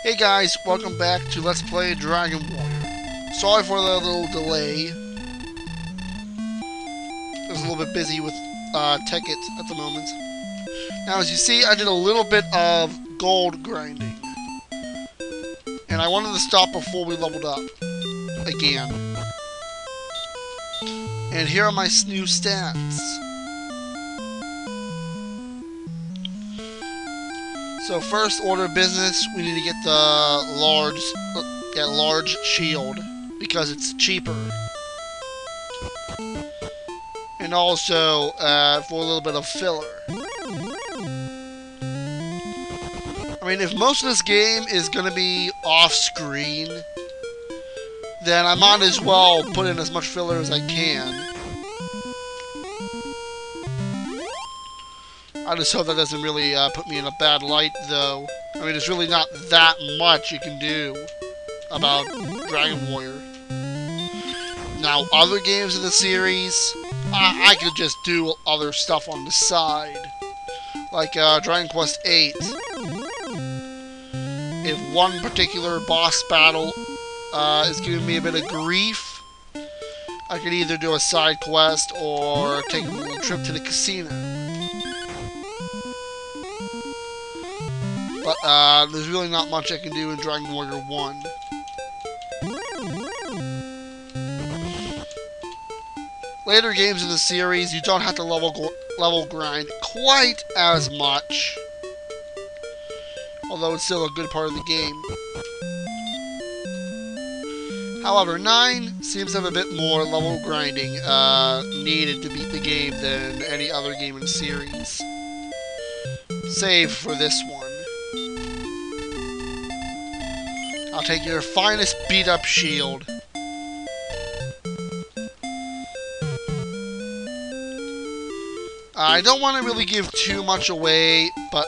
Hey guys, welcome back to Let's Play Dragon Warrior. Sorry for the little delay. I was a little bit busy with Tekkit at the moment. Now as you see, I did a little bit of gold grinding. And I wanted to stop before we leveled up. Again. And here are my new stats. So first order of business, we need to get the large shield because it's cheaper, and also for a little bit of filler. I mean, if most of this game is gonna be off screen, then I might as well put in as much filler as I can. I just hope that doesn't really put me in a bad light, though. I mean, there's really not that much you can do about Dragon Warrior. Now, other games in the series, I could just do other stuff on the side. Like Dragon Quest VIII. If one particular boss battle is giving me a bit of grief, I could either do a side quest or take a little trip to the casino. But there's really not much I can do in Dragon Warrior 1. Later games in the series, you don't have to level grind quite as much. Although it's still a good part of the game. However, 9 seems to have a bit more level grinding needed to beat the game than any other game in the series. Save for this one. I'll take your finest beat-up shield. I don't want to really give too much away, but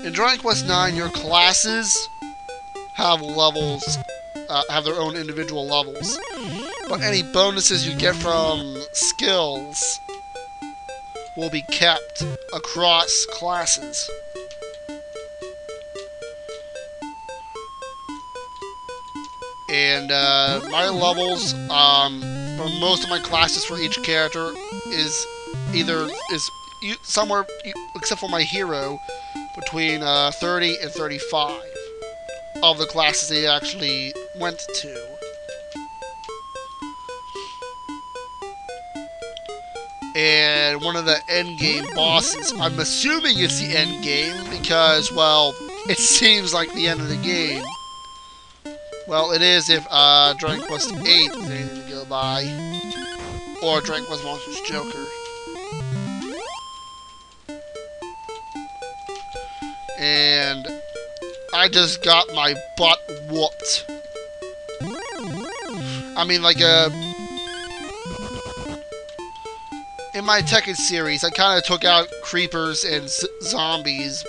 in Dragon Quest IX, your classes have levels, have their own individual levels. But any bonuses you get from skills will be kept across classes. And my levels for most of my classes for each character is somewhere, except for my hero, between 30 and 35 of the classes they actually went to. And one of the endgame bosses, I'm assuming it's the endgame because, well, it seems like the end of the game. Well, it is if Dragon Quest VIII is anything to go by, or Dragon Quest Monsters Joker. And I just got my butt whooped. I mean, like in my Tekkit series, I kind of took out creepers and zombies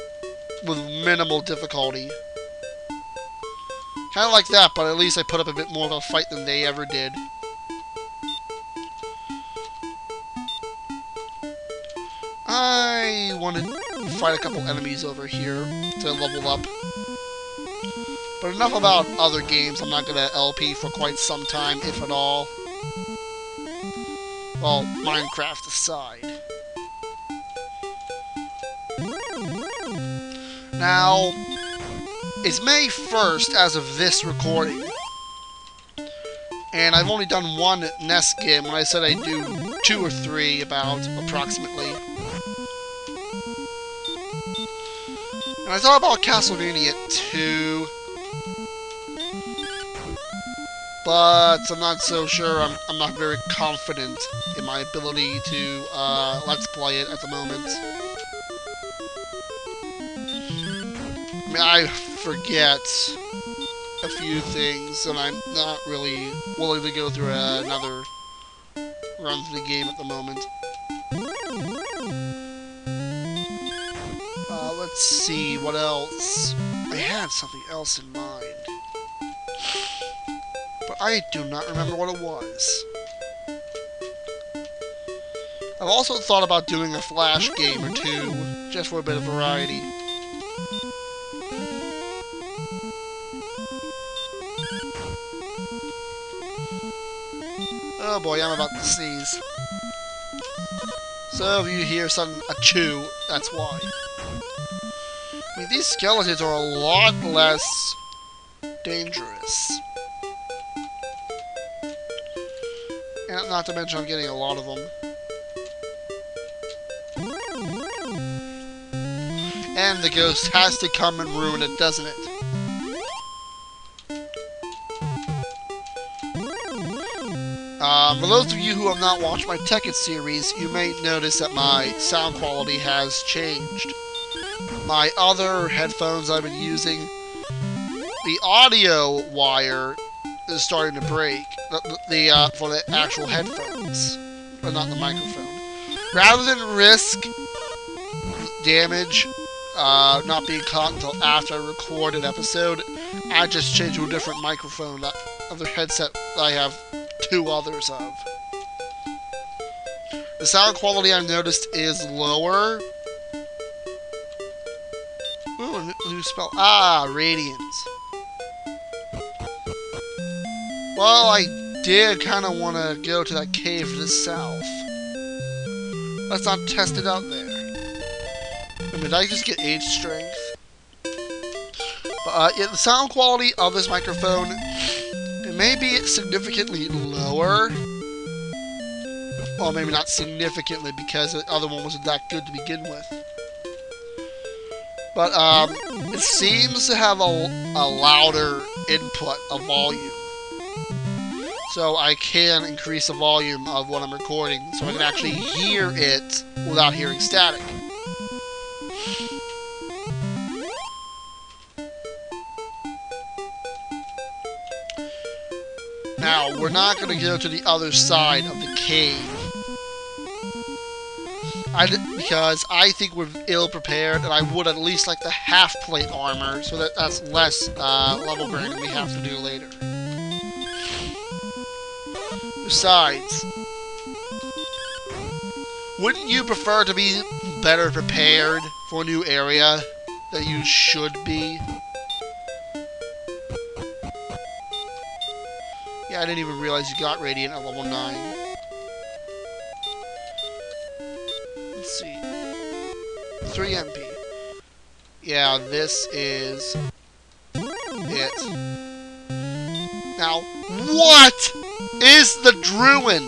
with minimal difficulty. Kind of like that, but at least I put up a bit more of a fight than they ever did. I want to fight a couple enemies over here to level up. But enough about other games. I'm not going to LP for quite some time, if at all. Well, Minecraft aside. Now, it's May 1st as of this recording, and I've only done one NES game when I said I'd do 2 or 3 about, approximately. And I thought about Castlevania 2, but I'm not so sure. I'm not very confident in my ability to Let's Play it at the moment. I mean, I forget a few things, and I'm not really willing to go through another run through the game at the moment. Let's see, what else? I had something else in mind, but I do not remember what it was. I've also thought about doing a Flash game or two, just for a bit of variety. Oh boy, I'm about to sneeze. So if you hear sudden achoo, that's why. I mean, these skeletons are a lot less dangerous. And not to mention I'm getting a lot of them. And the ghost has to come and ruin it, doesn't it? For those of you who have not watched my Tekken series, you may notice that my sound quality has changed. My other headphones I've been using, the audio wire is starting to break. For the actual headphones, but not the microphone. Rather than risk damage not being caught until after I record an episode, I just changed to a different microphone, that other headset that I have 2 others of. The sound quality I've noticed is lower. Ooh, a new spell. Ah, Radiance. Well, I did kind of want to go to that cave to the south. Let's not test it out there. I mean, did I just get age strength? But, yeah, the sound quality of this microphone, it may be significantly lower. Well, maybe not significantly, because the other one wasn't that good to begin with. But, it seems to have a louder input of volume. So I can increase the volume of what I'm recording, so I can actually hear it without hearing static. Now, we're not going to go to the other side of the cave. Because I think we're ill-prepared, and I would at least like the half-plate armor, so that's less level grinding we have to do later. Besides, wouldn't you prefer to be better prepared for a new area that you should be? Yeah, I didn't even realize you got Radiant at level 9. Let's see. 3 MP. Yeah, this is it. Now, what is the Druin?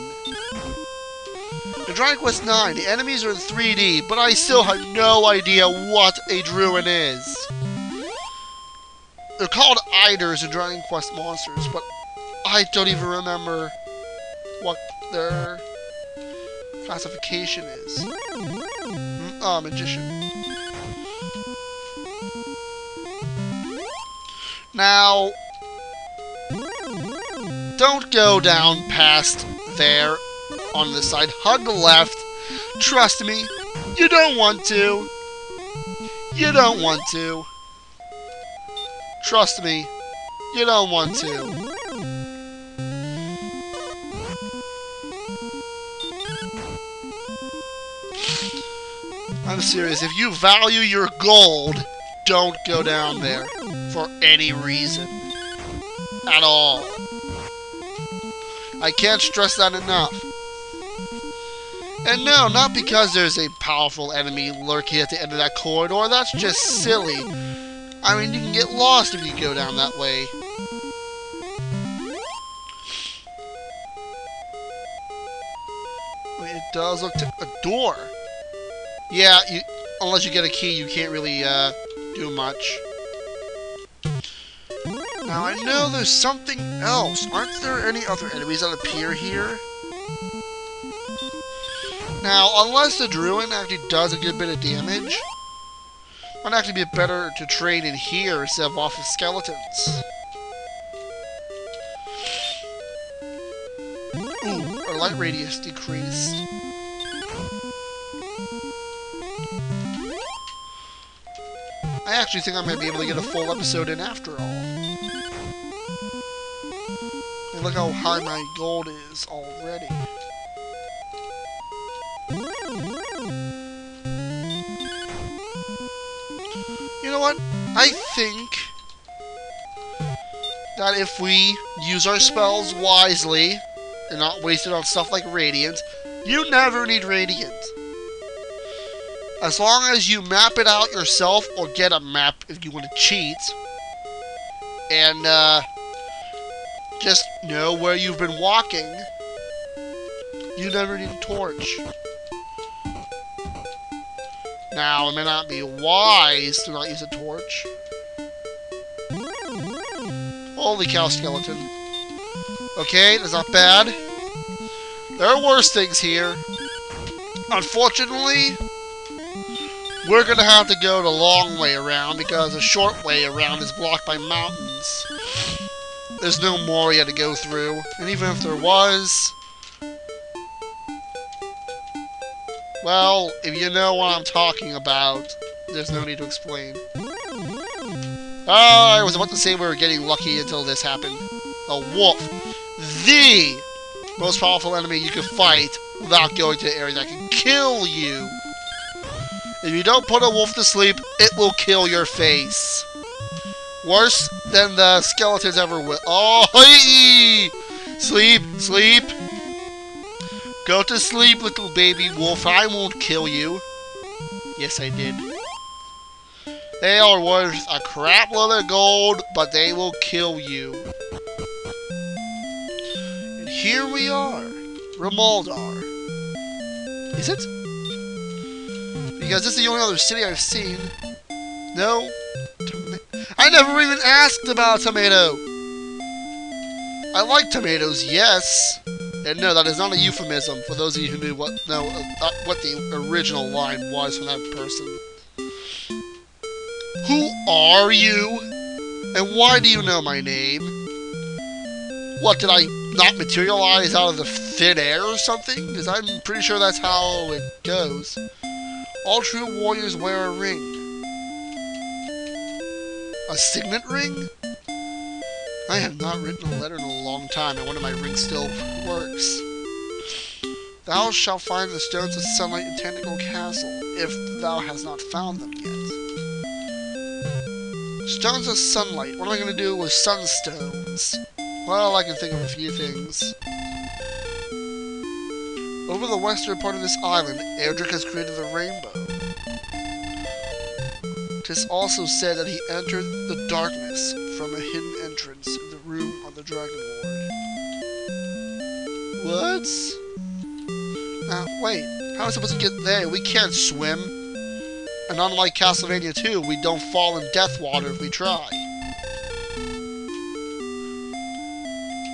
In Dragon Quest 9, the enemies are in 3D, but I still have no idea what a Druin is. They're called Eiders in Dragon Quest monsters, but I don't even remember what their classification is. Oh, Magician. Now, don't go down past there on the side. Hug the left. Trust me, you don't want to. You don't want to. Trust me, you don't want to. I'm serious. If you value your gold, don't go down there for any reason at all. I can't stress that enough. And no, not because there's a powerful enemy lurking at the end of that corridor. That's just silly. I mean, you can get lost if you go down that way. Wait, it does look to a door. Yeah, unless you get a key, you can't really do much. Now, I know there's something else. Aren't there any other enemies that appear here? Now, unless the Druid actually does a good bit of damage, it might actually be better to train in here instead of off of skeletons. Ooh, our light radius decreased. I actually think I might be able to get a full episode in after all. And look how high my gold is already. You know what? I think that if we use our spells wisely and not waste it on stuff like Radiant. You never need Radiant. As long as you map it out yourself, or get a map if you want to cheat, and just know where you've been walking, you never need a torch. Now, it may not be wise to not use a torch. Holy cow, skeleton. Okay, that's not bad. There are worse things here. Unfortunately, we're gonna have to go the long way around because the short way around is blocked by mountains. There's no Moria to go through, and even if there was, well, if you know what I'm talking about, there's no need to explain. Oh, I was about to say we were getting lucky until this happened. A wolf. The most powerful enemy you can fight without going to an area that can kill you. If you don't put a wolf to sleep, it will kill your face. Worse than the skeletons ever will. Oh, hey! Sleep, sleep. Go to sleep, little baby wolf. I won't kill you. Yes, I did. They are worth a crap load of gold, but they will kill you. And here we are. Rimuldar. Is it? Because this is the only other city I've seen. No. I never even asked about a tomato. I like tomatoes, yes. And no, that is not a euphemism for those of you who knew what the original line was from that person. Who are you? And why do you know my name? What, did I not materialize out of the thin air or something? Because I'm pretty sure that's how it goes. All true warriors wear a ring. A signet ring? I have not written a letter in a long time, and one of my rings still works. Thou shalt find the stones of sunlight in Tentacle Castle, if thou hast not found them yet. Stones of sunlight. What am I going to do with sunstones? Well, I can think of a few things. Over the western part of this island, Erdrick has created the rainbow. 'Tis also said that he entered the darkness from a hidden entrance in the room on the Dragon Lord. What? Wait. How am I supposed to get there? We can't swim. And unlike Castlevania 2, we don't fall in death water if we try.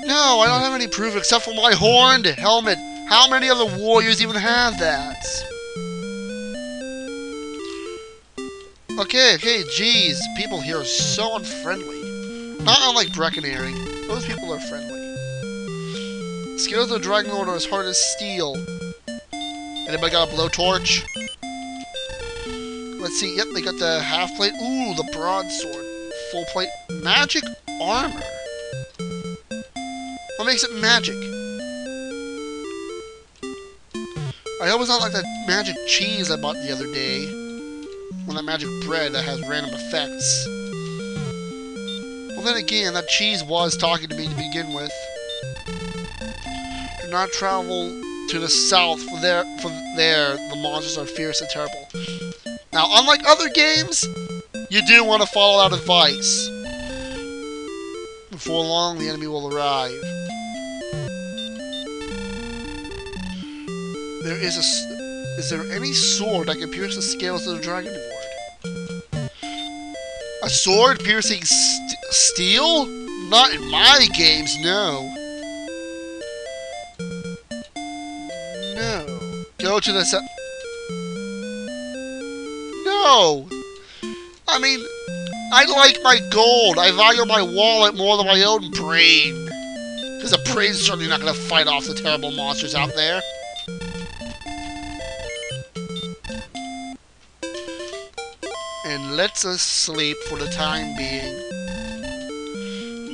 No, I don't have any proof except for my horned helmet. How many other warriors even have that? Okay, geez. People here are so unfriendly. Not unlike Breckenary. Those people are friendly. Scales of the Dragon Lord are as hard as steel. Anybody got a blowtorch? Let's see. Yep, they got the half plate. Ooh, the broadsword. Full plate. Magic armor. What makes it magic? I hope it's not like that magic cheese I bought the other day. Or that magic bread that has random effects. Well, then again, that cheese was talking to me to begin with. Do not travel to the south, for there the monsters are fierce and terrible. Now, unlike other games, you do want to follow that advice. Before long, the enemy will arrive. Is there any sword that can pierce the scales of the Dragon Lord? A sword piercing steel? Not in my games, no. No. Go to the No! I mean, I like my gold. I value my wallet more than my own brain. Because the brain's certainly not going to fight off the terrible monsters out there. And let's us sleep for the time being.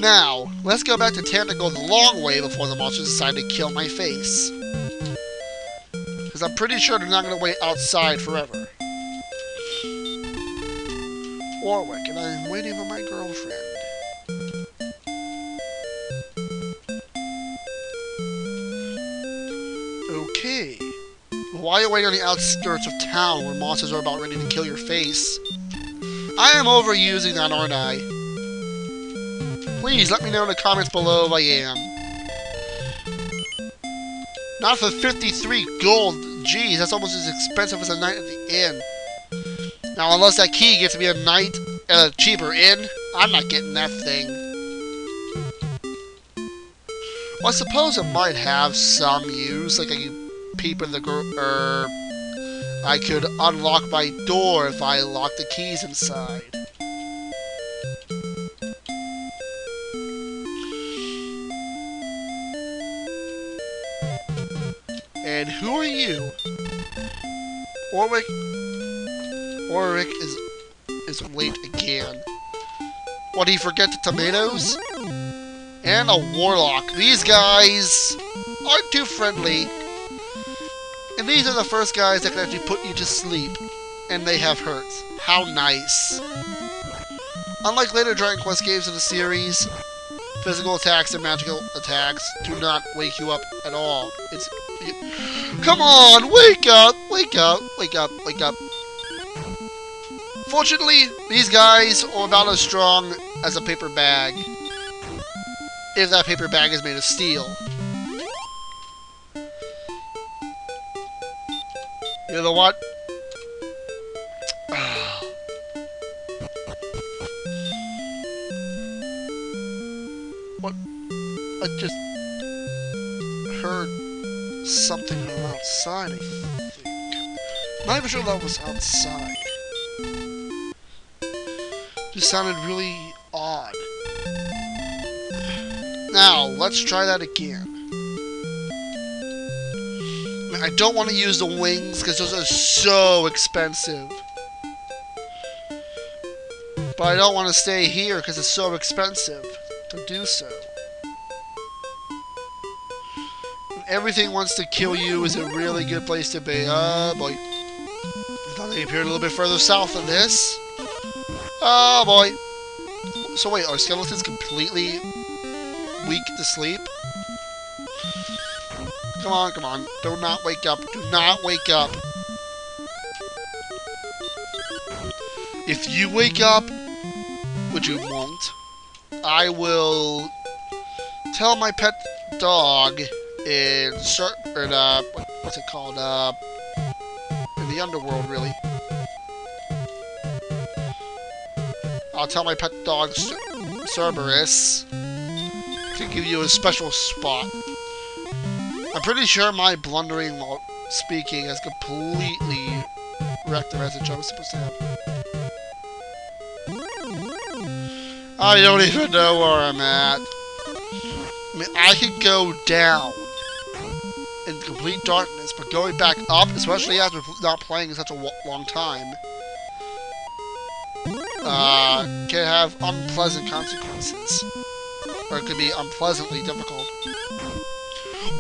Now, let's go back to town and go the long way before the monsters decide to kill my face. Because I'm pretty sure they're not going to wait outside forever. Warwick, and I'm waiting for my girlfriend. Why are you waiting on the outskirts of town where monsters are about ready to kill your face? I am overusing that, aren't I? Please let me know in the comments below if I am. Not for 53 gold. Jeez, that's almost as expensive as a night at the inn. Now, unless that key gets me a night at a cheaper inn, I'm not getting that thing. Well, I suppose it might have some use, like I could peep in the I could unlock my door if I lock the keys inside. And who are you? Ulrich is late again. What, did he forget the tomatoes? And a warlock. These guys aren't too friendly. And these are the first guys that can actually put you to sleep. And they have hurts. How nice. Unlike later Dragon Quest games in the series, physical attacks and magical attacks do not wake you up at all. Come on, wake up, wake up, wake up, wake up. Fortunately, these guys are about as strong as a paper bag. If that paper bag is made of steel. You know what? What? I just heard something from outside, I think. I'm not even sure that was outside. Just sounded really odd. Now, let's try that again. I don't want to use the wings because those are so expensive. But I don't want to stay here because it's so expensive to do so. Everything wants to kill you is a really good place to be. Oh boy. I thought they appeared a little bit further south than this. Oh boy. So wait, are skeletons completely weak to sleep? Come on, come on. Do not wake up. Do not wake up. If you wake up, which you won't, I will tell my pet dog in what's it called? In the underworld, really. I'll tell my pet dog Cerberus to give you a special spot. I'm pretty sure my blundering while speaking has completely wrecked the message I was supposed to have. I don't even know where I'm at. I mean, I could go down in complete darkness, but going back up, especially after not playing in such a long time, can have unpleasant consequences. Or it could be unpleasantly difficult.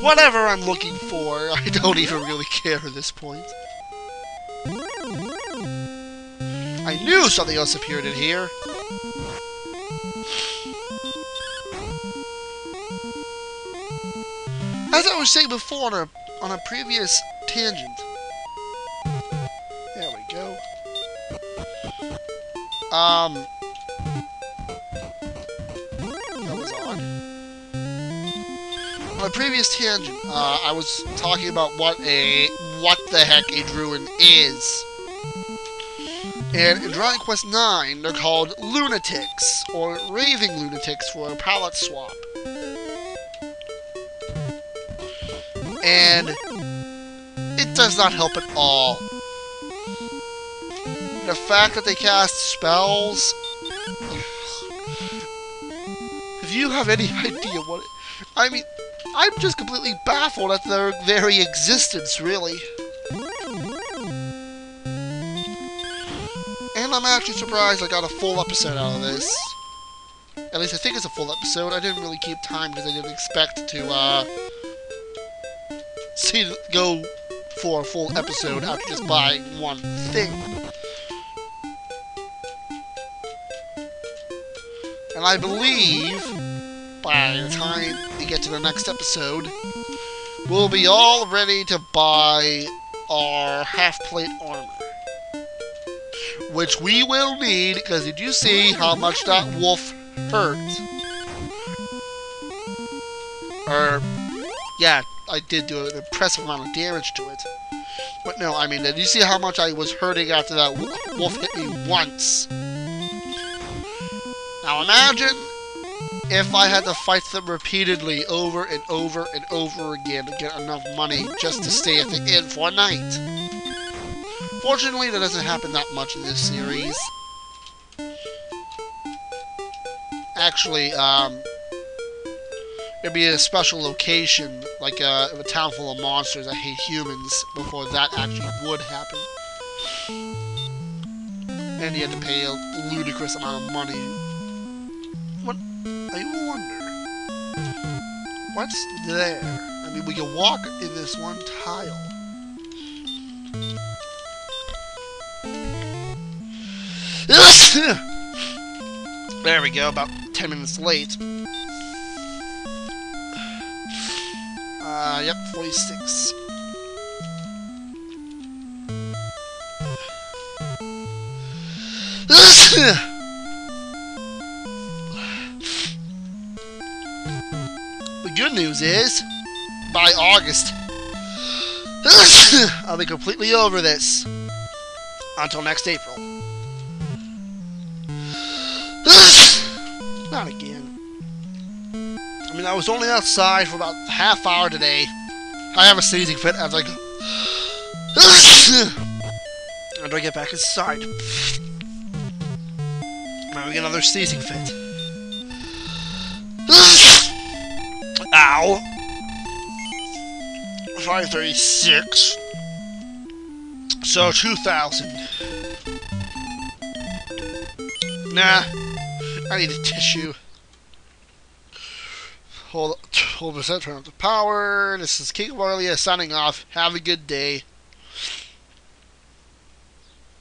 Whatever I'm looking for, I don't even really care at this point. I knew something else appeared in here. As I was saying before on a previous tangent. There we go. That was odd. On a previous tangent, I was talking about what the heck a druid is. And in Dragon Quest IX, they're called lunatics, or raving lunatics for a palette swap. And it does not help at all. The fact that they cast spells... If you have any idea what it... I mean, I'm just completely baffled at their very existence, really. And I'm actually surprised I got a full episode out of this. At least I think it's a full episode. I didn't really keep time because I didn't expect to, go for a full episode after just buying one thing. And I believe, by the time we get to the next episode, we'll be all ready to buy our half-plate armor. Which we will need, because did you see how much that wolf hurt? Yeah, I did do an impressive amount of damage to it. But no, I mean, did you see how much I was hurting after that wolf hit me once? Now imagine if I had to fight them repeatedly over and over and over again to get enough money just to stay at the inn for a night. Fortunately, that doesn't happen that much in this series. Actually, it'd be a special location, like a town full of monsters that hate humans, before that actually would happen. And you had to pay a ludicrous amount of money. What? I wonder. What's there? I mean, we can walk in this one tile. There we go, about 10 minutes late. Yep, 46. The good news is, by August, I'll be completely over this. Until next April. Not again. I mean, I was only outside for about a half hour today. I have a sneezing fit as I go. How do I get back inside? Now we get another sneezing fit. Ow! 536. So 2,000. Nah, I need a tissue. Hold percent, turn off the power. This is King of Arlia signing off. Have a good day.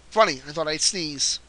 Funny, I thought I'd sneeze.